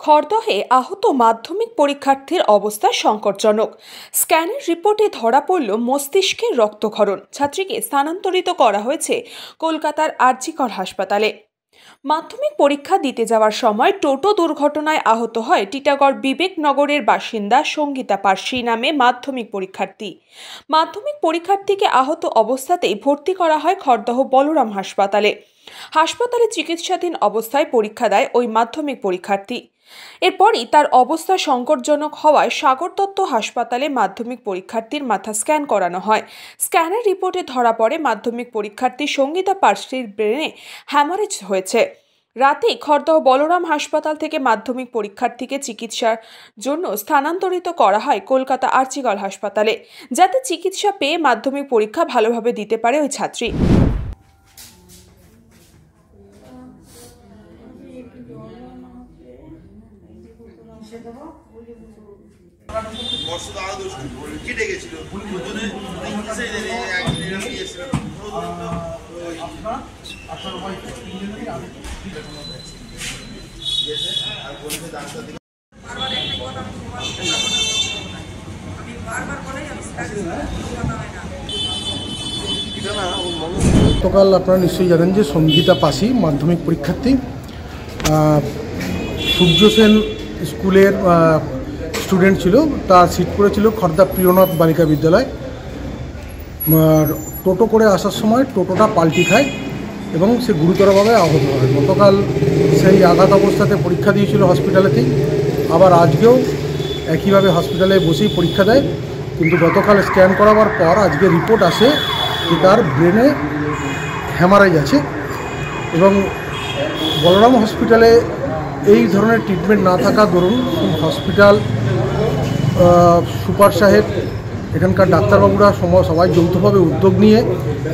খড়দহে আহত মাধ্যমিক পরীক্ষার্থীর অবস্থা সংকটজনক। স্ক্যানের রিপোর্টে ধরা পড়ল মস্তিষ্কে রক্তক্ষরণ। ছাত্রীকে স্থানান্তরিত করা হয়েছে কলকাতার আরজিকর হাসপাতালে। মাধ্যমিক পরীক্ষা দিতে যাওয়ার সময় টোটো দুর্ঘটনায় আহত হয় টিটাগড় বিবেকনগরের বাসিন্দা সঙ্গীতা পার্সি নামে মাধ্যমিক পরীক্ষার্থী। মাধ্যমিক পরীক্ষার্থীকে আহত অবস্থাতেই ভর্তি করা হয় খড়দহ বলরাম হাসপাতালে। হাসপাতালে চিকিৎসাধীন অবস্থায় পরীক্ষা দেয় ওই মাধ্যমিক পরীক্ষার্থী। এরপরই তার অবস্থা সংকটজনক হওয়ায় সাগর দত্ত হাসপাতালে মাধ্যমিক পরীক্ষার্থীর মাথা স্ক্যান করানো হয়। স্ক্যানের রিপোর্টে ধরা পড়ে মাধ্যমিক পরীক্ষার্থী সঙ্গীতা পার্সির ব্রেনে হ্যামারেজ হয়েছে। রাতে খড়দহ বলরাম হাসপাতাল থেকে মাধ্যমিক পরীক্ষার্থীকে চিকিৎসার জন্য স্থানান্তরিত করা হয় কলকাতা আরজিকর হাসপাতালে, যাতে চিকিৎসা পেয়ে মাধ্যমিক পরীক্ষা ভালোভাবে দিতে পারে ওই ছাত্রী। গতকাল আপনারা নিশ্চয়ই জানেন যে সঙ্গীতা পার্সি মাধ্যমিক পরীক্ষার্থী সূর্য সেন স্কুলের স্টুডেন্ট ছিল। তার সিট পড়েছিল খড়দা প্রিয়নাথ বালিকা বিদ্যালয়। টোটো করে আসার সময় টোটোটা পাল্টি খায় এবং সে গুরুতরভাবে আহত হয়। গতকাল সেই আঘাত অবস্থাতে পরীক্ষা দিয়েছিল হসপিটালেতেই, আবার আজকেও একইভাবে হসপিটালে বসেই পরীক্ষা দেয়। কিন্তু গতকাল স্ক্যান করাবার পর আজকে রিপোর্ট আসে যে তার ব্রেনে হ্যামারেজ আছে এবং বলরাম হসপিটালে এই ধরনের ট্রিটমেন্ট না থাকা দরুন হসপিটাল সুপার সাহেব, এখানকার ডাক্তারবাবুরা সবাই যৌথভাবে উদ্যোগ নিয়ে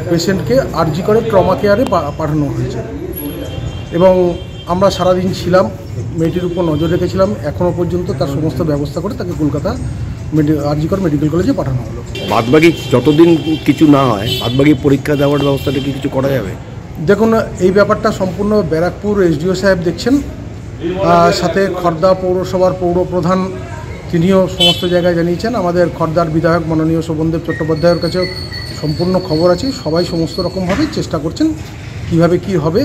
পেশেন্টকে আরজিকরে ট্রমা কেয়ারে পাঠানো হয়েছে এবং আমরা সারাদিন ছিলাম, মেয়েটির উপর নজর রেখেছিলাম। এখনও পর্যন্ত তার সমস্ত ব্যবস্থা করে তাকে কলকাতা আরজিকর মেডিকেল কলেজে পাঠানো হলো। বাদবাকি যতদিন কিছু না হয় বাদবাকি পরীক্ষা দেওয়ার ব্যবস্থাটা কি কিছু করা যাবে? দেখুন, এই ব্যাপারটা সম্পূর্ণ ব্যারাকপুর এসডিও সাহেব দেখছেন, সাথে খড়দা পৌরসভার পৌরপ্রধান তিনিও সমস্ত জায়গায় জানিয়েছেন। আমাদের খড়দার বিধায়ক মাননীয় শোভনদেব চট্টোপাধ্যায়ের কাছেও সম্পূর্ণ খবর আছে। সবাই সমস্ত রকমভাবে চেষ্টা করছেন কিভাবে কি হবে।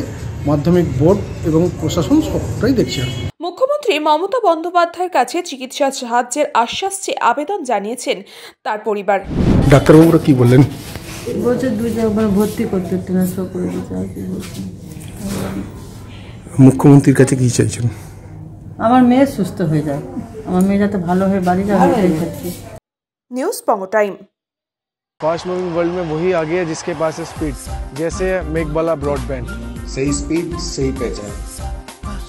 মাধ্যমিক বোর্ড এবং প্রশাসন সবটাই দেখছে। মুখ্যমন্ত্রী মমতা বন্দ্যোপাধ্যায়ের কাছে চিকিৎসা সাহায্যের আশ্বাস চেয়ে আবেদন জানিয়েছেন তার পরিবার। ডাক্তারবাবুরা কি বললেন? বলছে 2 একবার ভর্তি করতে, ট্রান্সফার করে দিতে। আর কি বলছেন? মুখ্যমন্ত্রীর কাছে কি চাইছেন? আমার মেয়ে সুস্থ হয়ে যায়, আমার মেয়ে যাতে ভালো হয়ে বাড়ি যায়। নিউজ পঙ্গো টাইম। फास्ट मूविंग वर्ल्ड में वही आगे है जिसके पास है स्पीड, जैसे मेघबाला ब्रॉडबैंड। सही स्पीड सही पहचान।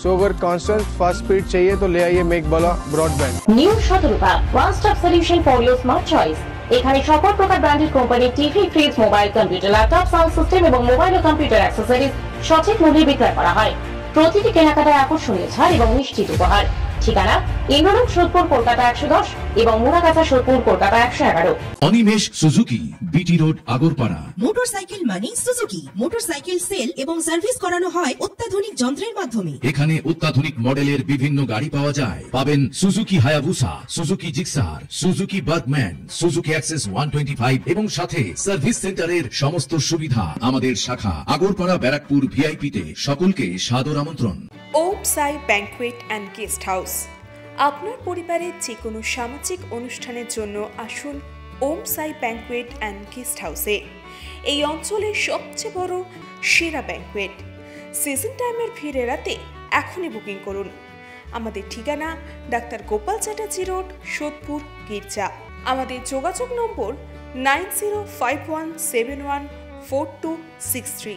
सो अगर कांस्टेंट फास्ट स्पीड चाहिए तो ले आइए Meghbala broadband. New Shatarupa one stop solution for your smart choice. এখানে সকল প্রকার ব্র্যান্ডেড কোম্পানির TV, fridge, mobile, computer, laptop, sound system এবং মোবাইল ও কম্পিউটার অ্যাক্সেসরিজ সঠিক মূল্যে বিক্রয় করা হয়। প্রতিটি কেনাকাটায় আকর্ষণীয় ছাড় এবং নিশ্চিত উপহার। ঠিকানা ইন্দ্রনগর সোদপুর কলকাতা 110 এবং Muragachha Sodepur Kolkata 111। Animesh Suzuki, BT road, Agarpara. Motorcycle মানে সুজুকি। মোটরসাইকেল সেল এবং সার্ভিস করানো হয় অত্যাধুনিক যন্ত্রের মাধ্যমে। এখানে অত্যাধুনিক মডেলের বিভিন্ন গাড়ি পাওয়া যায়। পাবেন Suzuki Hayabusa, Suzuki Gixxer, Suzuki Bergman, Suzuki access 125 এবং সাথে সার্ভিস সেন্টারের সমস্ত সুবিধা। আমাদের শাখা আগরপাড়া ব্যারাকপুর ভিআইপি তে। সকলকে সাদর আমন্ত্রণ। ওম সাই ব্যাংকুয়েট অ্যান্ড গেস্ট হাউস। আপনার পরিবারের যে কোনো সামাজিক অনুষ্ঠানের জন্য আসুন ওম সাই ব্যাংকুয়েট অ্যান্ড গেস্ট হাউসে। এই অঞ্চলের সবচেয়ে বড় সেরা ব্যাংকুয়েট। সিজন টাইমের ভিড় এড়াতে এখনই বুকিং করুন। আমাদের ঠিকানা ডাক্তার গোপাল চ্যাটার্জি রোড, সোদপুর গির্জা। আমাদের যোগাযোগ নম্বর 9051714263।